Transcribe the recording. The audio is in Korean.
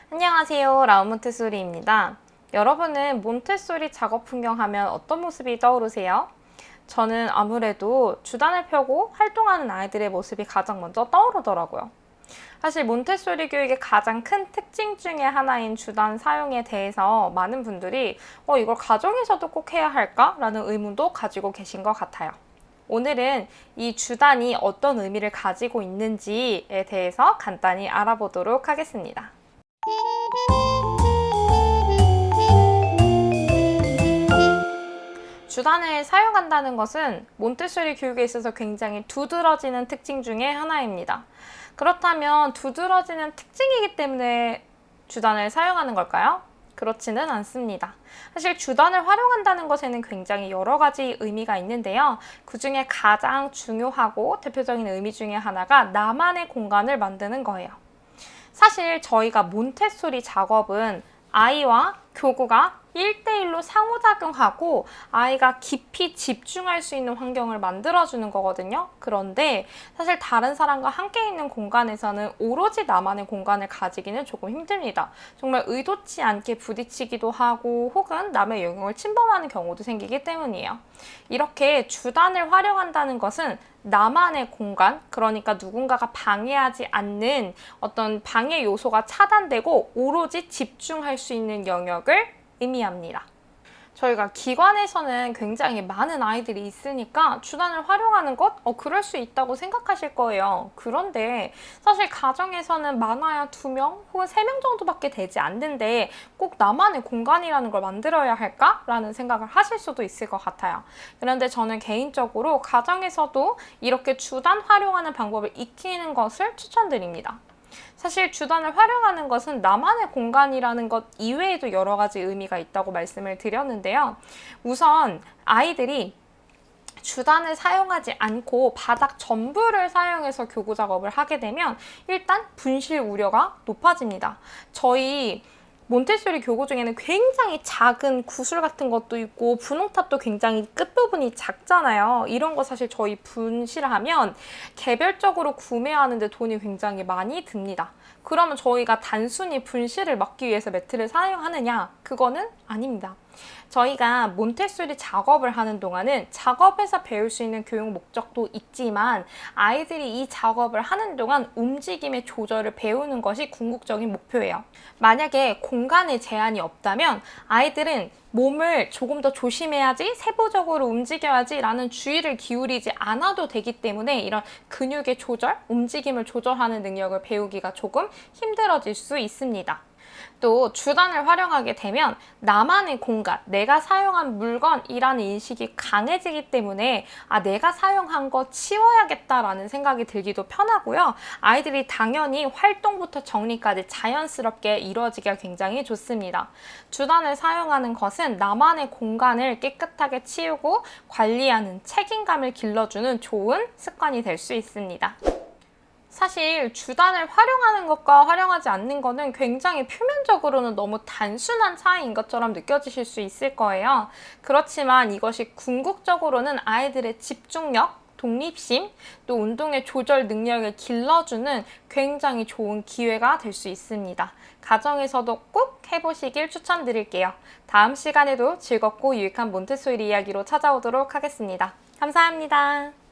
안녕하세요. 라우 몬테소리입니다. 여러분은 몬테소리 작업 풍경 하면 어떤 모습이 떠오르세요? 저는 아무래도 주단을 펴고 활동하는 아이들의 모습이 가장 먼저 떠오르더라고요. 사실 몬테소리 교육의 가장 큰 특징 중에 하나인 주단 사용에 대해서 많은 분들이 이걸 가정에서도 꼭 해야 할까? 라는 의문도 가지고 계신 것 같아요. 오늘은 이 주단이 어떤 의미를 가지고 있는지에 대해서 간단히 알아보도록 하겠습니다. 주단을 사용한다는 것은 몬테소리 교육에 있어서 굉장히 두드러지는 특징 중에 하나입니다. 그렇다면 두드러지는 특징이기 때문에 주단을 사용하는 걸까요? 그렇지는 않습니다. 사실 주단을 활용한다는 것에는 굉장히 여러 가지 의미가 있는데요. 그 중에 가장 중요하고 대표적인 의미 중에 하나가 나만의 공간을 만드는 거예요. 사실 저희가 몬테소리 작업은 아이와 교구가 1대1로 상호작용하고 아이가 깊이 집중할 수 있는 환경을 만들어주는 거거든요. 그런데 사실 다른 사람과 함께 있는 공간에서는 오로지 나만의 공간을 가지기는 조금 힘듭니다. 정말 의도치 않게 부딪히기도 하고 혹은 남의 영역을 침범하는 경우도 생기기 때문이에요. 이렇게 주단을 활용한다는 것은 나만의 공간, 그러니까 누군가가 방해하지 않는 어떤 방해 요소가 차단되고 오로지 집중할 수 있는 영역을 의미합니다. 저희가 기관에서는 굉장히 많은 아이들이 있으니까 주단을 활용하는 것? 그럴 수 있다고 생각하실 거예요. 그런데 사실 가정에서는 많아야 2명 혹은 3명 정도밖에 되지 않는데 꼭 나만의 공간이라는 걸 만들어야 할까? 라는 생각을 하실 수도 있을 것 같아요. 그런데 저는 개인적으로 가정에서도 이렇게 주단 활용하는 방법을 익히는 것을 추천드립니다. 사실 주단을 활용하는 것은 나만의 공간이라는 것 이외에도 여러 가지 의미가 있다고 말씀을 드렸는데요. 우선 아이들이 주단을 사용하지 않고 바닥 전부를 사용해서 교구 작업을 하게 되면 일단 분실 우려가 높아집니다. 저희 몬테소리 교구 중에는 굉장히 작은 구슬 같은 것도 있고 분홍탑도 굉장히 끝부분이 작잖아요. 이런 거 사실 저희 분실하면 개별적으로 구매하는데 돈이 굉장히 많이 듭니다. 그러면 저희가 단순히 분실을 막기 위해서 매트를 사용하느냐? 그거는 아닙니다. 저희가 몬테소리 작업을 하는 동안은 작업에서 배울 수 있는 교육 목적도 있지만 아이들이 이 작업을 하는 동안 움직임의 조절을 배우는 것이 궁극적인 목표예요. 만약에 공간에 제한이 없다면 아이들은 몸을 조금 더 조심해야지, 세부적으로 움직여야지 라는 주의를 기울이지 않아도 되기 때문에 이런 근육의 조절, 움직임을 조절하는 능력을 배우기가 조금 힘들어질 수 있습니다. 또 주단을 활용하게 되면 나만의 공간, 내가 사용한 물건이라는 인식이 강해지기 때문에 내가 사용한 거 치워야겠다라는 생각이 들기도 편하고요. 아이들이 당연히 활동부터 정리까지 자연스럽게 이루어지기가 굉장히 좋습니다. 주단을 사용하는 것은 나만의 공간을 깨끗하게 치우고 관리하는 책임감을 길러주는 좋은 습관이 될 수 있습니다. 사실 주단을 활용하는 것과 활용하지 않는 것은 굉장히 표면적으로는 너무 단순한 차이인 것처럼 느껴지실 수 있을 거예요. 그렇지만 이것이 궁극적으로는 아이들의 집중력, 독립심, 또 운동의 조절 능력을 길러주는 굉장히 좋은 기회가 될 수 있습니다. 가정에서도 꼭 해보시길 추천드릴게요. 다음 시간에도 즐겁고 유익한 몬테소리 이야기로 찾아오도록 하겠습니다. 감사합니다.